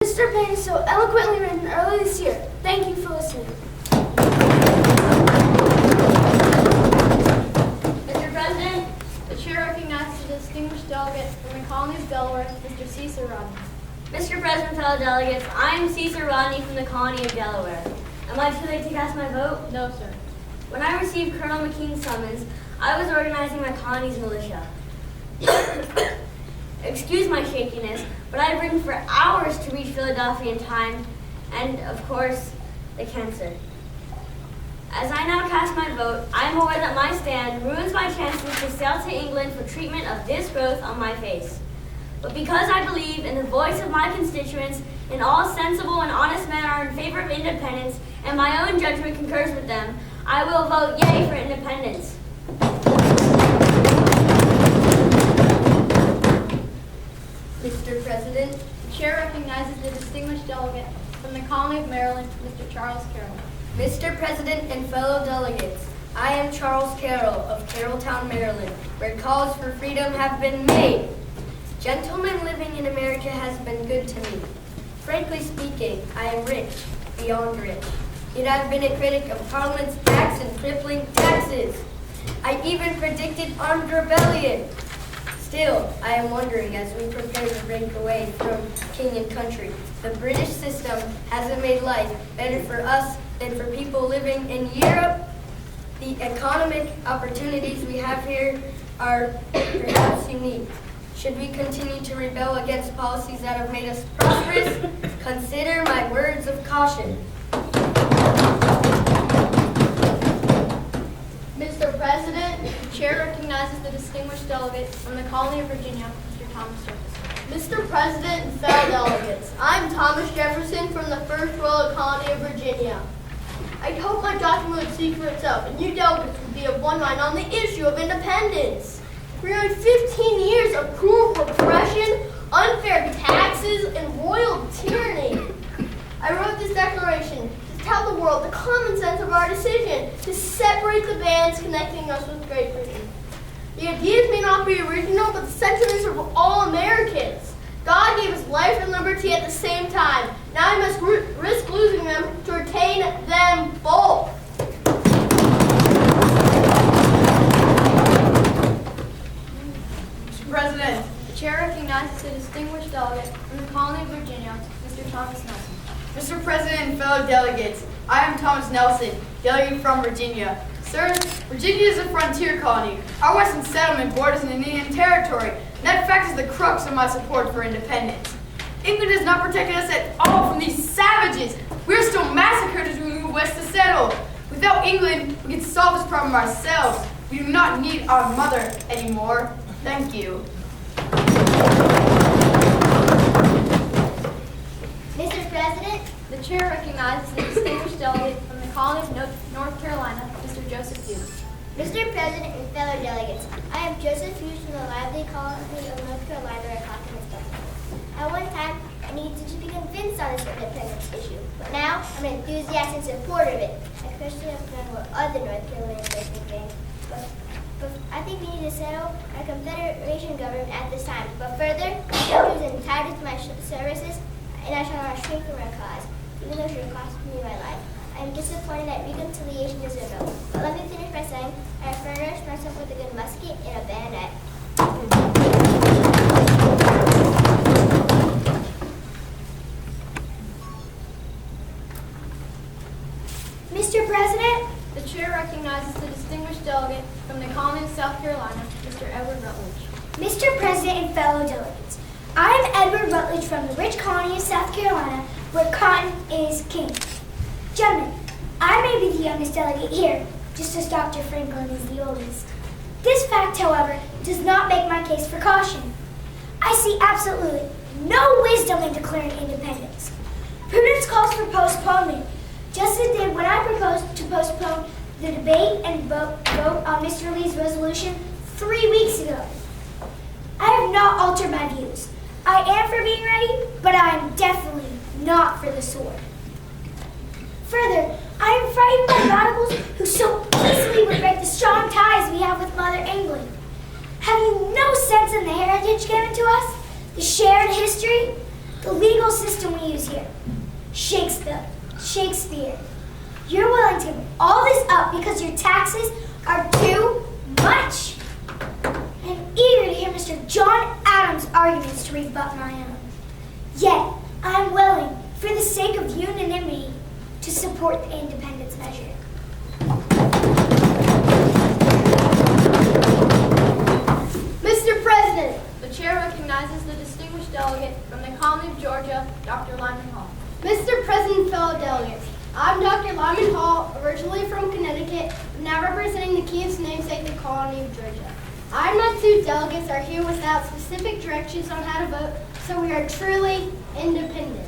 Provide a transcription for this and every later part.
Mr. Payne so eloquently written early this year. Thank you for listening. Mr. President, the chair recognizes the distinguished delegate from the colony of Delaware, Mr. Cesar Rodney. Mr. President, fellow delegates, I am Cesar Rodney from the colony of Delaware. Am I too late to cast my vote? No, sir. When I received Colonel McKean's summons, I was organizing my colony's militia. Excuse my shakiness, but I have ridden for hours to reach Philadelphia in time, and, of course, the cancer. As I now cast my vote, I am aware that my stand ruins my chances to sail to England for treatment of this growth on my face. But because I believe in the voice of my constituents, and all sensible and honest men are in favor of independence, and my own judgment concurs with them, I will vote yea for independence. Mr. President, the chair recognizes the distinguished delegate from the colony of Maryland, Mr. Charles Carroll. Mr. President and fellow delegates, I am Charles Carroll of Carrolltown, Maryland, where calls for freedom have been made. Gentlemen, living in America has been good to me. Frankly speaking, I am rich, beyond rich. Yet I've been a critic of Parliament's acts and crippling taxes. I even predicted armed rebellion. Still, I am wondering, as we prepare to break away from king and country, the British system hasn't made life better for us than for people living in Europe. The economic opportunities we have here are perhaps unique. Should we continue to rebel against policies that have made us prosperous? Consider my words of caution. Mr. President, the chair recognizes the distinguished delegate from the colony of Virginia, Mr. Thomas Jefferson. Mr. President and fellow delegates, I'm Thomas Jefferson from the First Royal Colony of Virginia. I'd hope my document would speak for itself, and you delegates would be of one mind on the issue of independence. For nearly 15 years of cruel repression, unfair taxes, and royal tyranny, I wrote this declaration to tell the world the common sense of our decision to separate the bands connecting us with Great Britain. The ideas may not be original, but the sentiments are for all Americans. God gave us life and liberty at the same time. Now we must risk losing them to retain them both. Mr. President, the chair recognizes the distinguished delegate from the colony of Virginia, Mr. Thomas Nelson. Mr. President and fellow delegates, I am Thomas Nelson, delegate from Virginia. Sir, Virginia is a frontier colony. Our western settlement borders an Indian territory, and that fact is the crux of my support for independence. England has not protected us at all from these savages. We are still massacred as we move west to settle. Without England, we can solve this problem ourselves. We do not need our mother anymore. Thank you. Mr. President, The chair recognizes the distinguished delegate from the colony of North Carolina, Mr. Joseph Hughes. Mr. President and fellow delegates, I am Joseph Hughes from the lively colony of North Carolina where Continental. At one time, I needed to be convinced on this independence issue, but now I'm an enthusiastic supporter of it, especially after knowing what other North Carolinians are thinking. But I think we need to settle our Confederation government at this time. But further, my country is entitled to my services, and I shall not shrink from our cause, even though it should cost me my life. I am disappointed that reconciliation is a no. But let me finish by saying I have furnished myself with a good musket and a bayonet. Mr. President, The chair recognizes the distinguished delegate from the colony of South Carolina, Mr. Edward Rutledge. Mr. President and fellow delegates, I am Edward Rutledge from the rich colony of South Carolina, where cotton is king. Gentlemen, I may be the youngest delegate here, just as Dr. Franklin is the oldest. This fact, however, does not make my case for caution. I see absolutely no wisdom in declaring independence. Prudence calls for postponement, just as it did when I proposed to postpone the debate and vote on Mr. Lee's resolution 3 weeks ago. I have not altered my views. I am for being ready, but I am definitely not for the sword. Further, I am frightened by radicals who so easily would break the strong ties we have with Mother England. Have you no sense in the heritage given to us, the shared history, the the legal system we use here. Shakespeare. You're willing to give all this up because your taxes are too much. I'm eager to hear Mr. John Adams' arguments to rebut my own. Yet, I'm willing, for the sake of unanimity, to support the independence measure. Mr. President, The chair recognizes the distinguished delegate from the colony of Georgia, Dr. Lyman Hall. Mr. President, fellow delegates, I'm Dr. Lyman Hall, originally from Connecticut, but now representing the King's namesake, the colony of Georgia. I and my two delegates are here without specific directions on how to vote, so we are truly independent.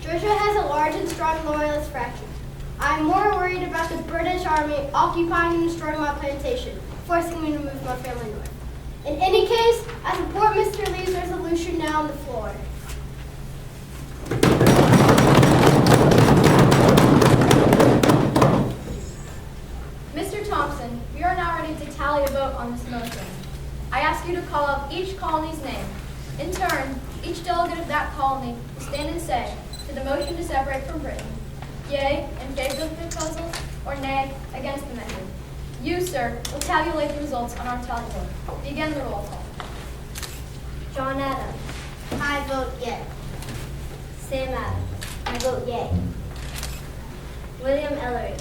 Georgia has a large and strong loyalist fraction. I am more worried about the British Army occupying and destroying my plantation, forcing me to move my family north. In any case, I support Mr. Lee's resolution now on the floor. Mr. Thompson, we are now ready to tally a vote on this motion. I ask you to call up each colony's name. In turn, each delegate of that colony will stand and say to the motion to separate from Britain, yea, in favor of the proposal, or nay, against the measure. You, sir, will tabulate the results on our tally board. Begin the roll call. John Adams. I vote yea. Sam Adams. I vote yay. William Ellery.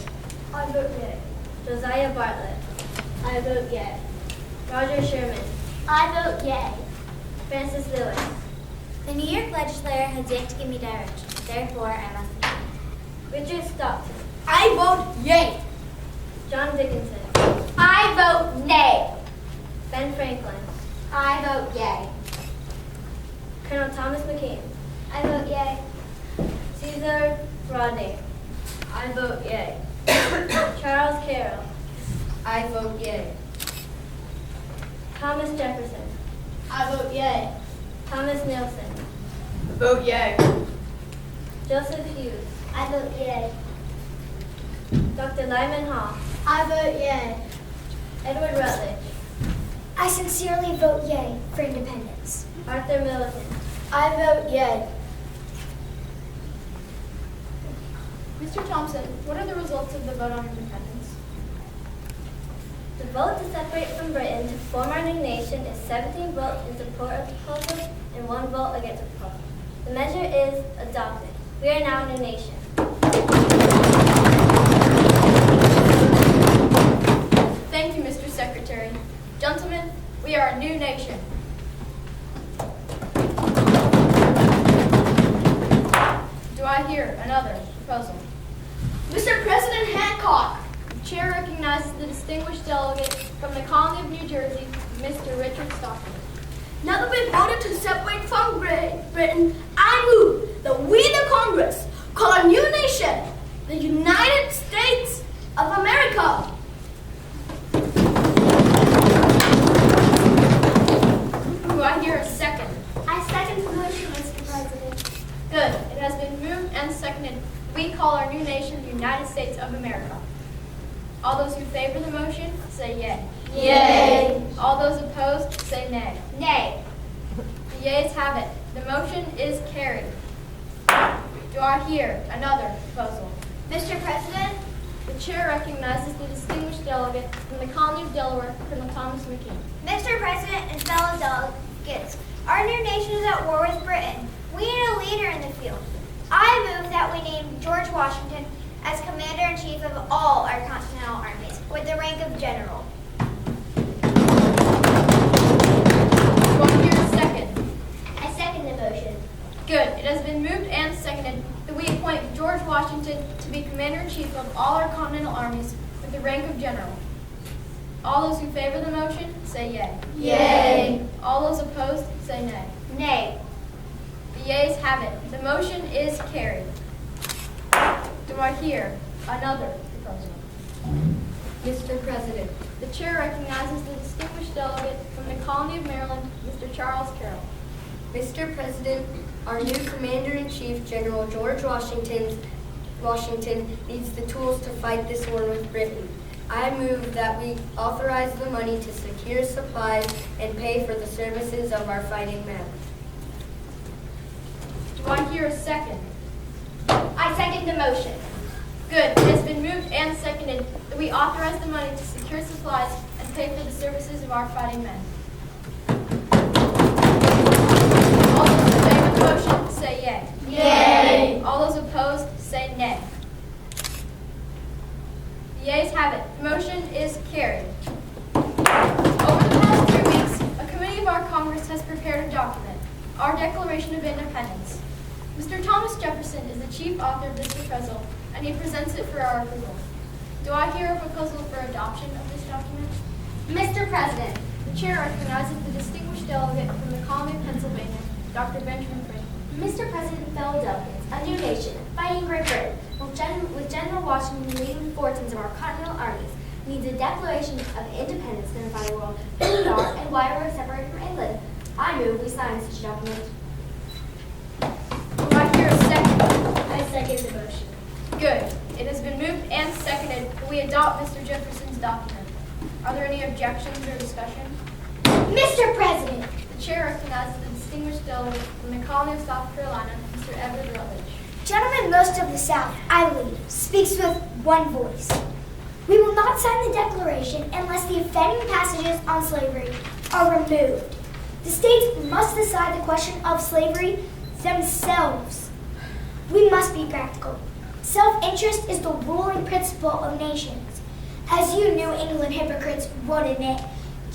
I vote yea. Josiah Bartlett. I vote yay. Roger Sherman. I vote yay. Francis Lewis. The New York legislature has yet to give me direction. Therefore, I must agree. Richard Stockton. I vote yea. John Dickinson. I vote nay. Ben Franklin. I vote yay. Colonel Thomas McKean. I vote yay. Caesar Rodney. I vote yay. Charles Carroll. I vote yea. Thomas Jefferson. I vote yea. Thomas Nelson. Vote yay. Joseph Hughes. I vote yay. Dr. Lyman Hall. I vote yea. Edward Rutledge. I sincerely vote yay for independence. Arthur Militant. I vote yea. Mr. Thompson, what are the results of the vote on independence? The vote to separate from Britain to form our new nation is 17 votes in support of the proposal and 1 vote against the proposal. The measure is adopted. We are now a new nation. Thank you, Mr. Secretary. Gentlemen, we are a new nation. Do I hear another proposal? Mr. President Hancock. The chair recognizes the distinguished delegate from the colony of New Jersey, Mr. Richard Stockton. Now that we've voted to separate from Britain, I move that we, the Congress, call a new nation the United States of America. Do I hear a second? I second the motion, Mr. President. Good. It has been moved and seconded. We call our new nation the United States of America. All those who favor the motion, say yay. Yay. All those opposed, say nay. Nay. The yeas have it. The motion is carried. Do I hear another proposal? Mr. President, The chair recognizes the distinguished delegate from the colony of Delaware, Colonel Thomas McKean. Mr. President and fellow delegates, our new nation is at war with Britain. We need a leader in the field. I move that we name George Washington as Commander-in-Chief of all our continental armies with the rank of General. Do I hear a second? I second the motion. Good. It has been moved and seconded that we appoint George Washington to be Commander-in-Chief of all our continental armies with the rank of General. All those who favor the motion, say yay. Yay. All those opposed, say nay. Nay. The yeas have it. The motion is carried. Do I hear another proposal? Mr. President, The chair recognizes the distinguished delegate from the colony of Maryland, Mr. Charles Carroll. Mr. President, our new Commander-in-Chief, General George Washington, needs the tools to fight this war with Britain. I move that we authorize the money to secure supplies and pay for the services of our fighting men. Do I hear a second? I second the motion. Good. It has been moved and seconded that we authorize the money to secure supplies and pay for the services of our fighting men. All those in favor of the motion say yea. Yay. All those opposed say nay. The yeas have it. The motion is carried. Over the past 3 weeks, a committee of our Congress has prepared a document, our Declaration of Independence. Mr. Thomas Jefferson is the chief author of this proposal, and he presents it for our approval. Do I hear a proposal for adoption of this document? Mr. President, The chair recognizes the distinguished delegate from the colony of Pennsylvania, Dr. Benjamin Franklin. Mr. President, fellow delegates, a new nation, fighting Great Britain, with General Washington leading the fortunes of our continental armies, needs a declaration of independence to notify the world who we are and why we're separated from England. I move we sign such a document. Do I hear a second? I second the motion. Good. It has been moved and seconded that we adopt Mr. Jefferson's document. Are there any objections or discussion? Mr. President, The chair recognizes the distinguished delegate from the colony of South Carolina, Mr. Edward Rutledge. gentlemen, most of the South I lead speaks with one voice. We will not sign the Declaration unless the offending passages on slavery are removed. The states must decide the question of slavery themselves. We must be practical. Self-interest is the ruling principle of nations. As you New England hypocrites would admit,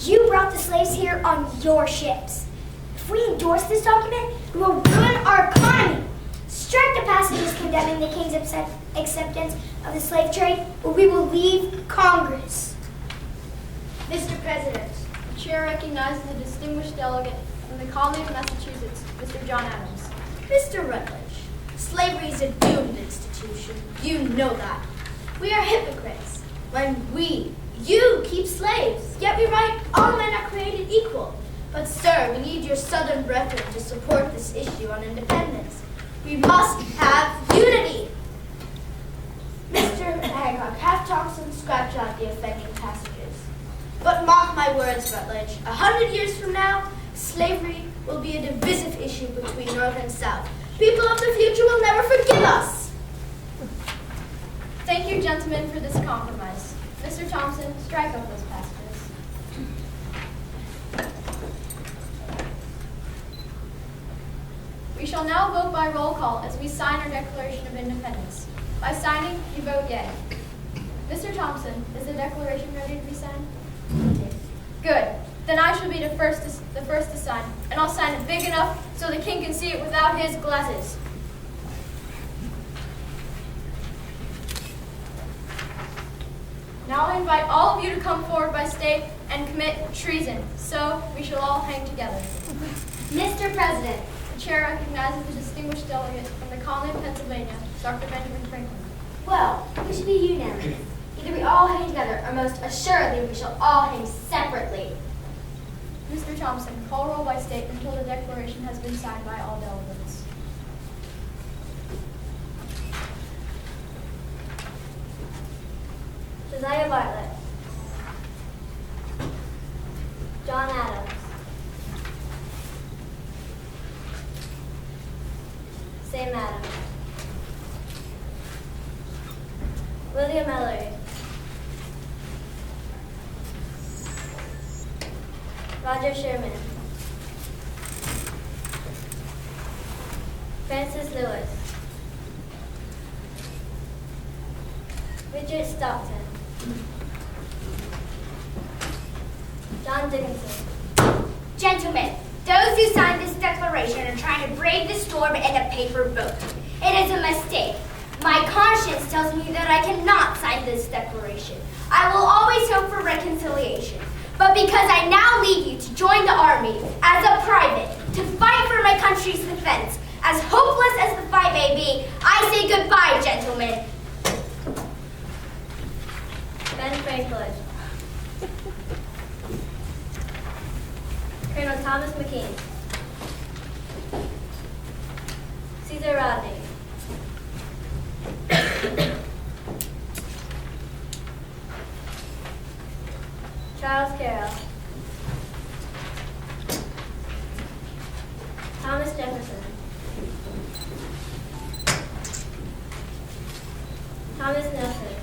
you brought the slaves here on your ships. If we endorse this document, we will ruin our economy. Strike the passages condemning the king's acceptance of the slave trade, or we will leave Congress. Mr. President, The chair recognizes the distinguished delegate from the colony of Massachusetts, Mr. John Adams. Mr. Rutledge, slavery is a doomed institution. You know that. We are hypocrites when you keep slaves, yet we write all men are created equal. But sir, we need your southern brethren to support this issue on independence. We must have unity. Mr. Hancock, have Thompson scratch out the offending passages. But mark my words, Rutledge, 100 years from now, slavery will be a divisive issue between North and South. People of the future will never forgive us. Thank you, gentlemen, for this compromise. Mr. Thompson, strike up those passages. We shall now vote by roll call as we sign our Declaration of Independence. By signing, you vote yea. Mr. Thompson, is the declaration ready to be signed? Good. Then I shall be the first to sign, and I'll sign it big enough so the king can see it without his glasses. Now I invite all of you to come forward by state and commit treason. So we shall all hang together. Mr. President, The chair recognizes the distinguished delegate from the colony of Pennsylvania, Dr. Benjamin Franklin. well, we should be unanimous. Either we all hang together, or most assuredly we shall all hang separately. Mr. Thompson, call roll by state until the declaration has been signed by all delegates. Josiah Bartlett. John Adams. Sam Adams. William Ellery. Roger Sherman. Francis Lewis. Richard Stockton. John Dickinson. Gentlemen, those who signed this declaration are trying to brave the storm in a paper boat. It is a mistake. My conscience tells me that I cannot sign this declaration. I will always hope for reconciliation. But because I now leave you to join the army as a private, to fight for my country's defense, as hopeless as the fight may be, I say goodbye, gentlemen. Ben Franklin. Colonel Thomas McKean. Caesar Rodney. Charles Carroll. Thomas Jefferson. Thomas Nelson.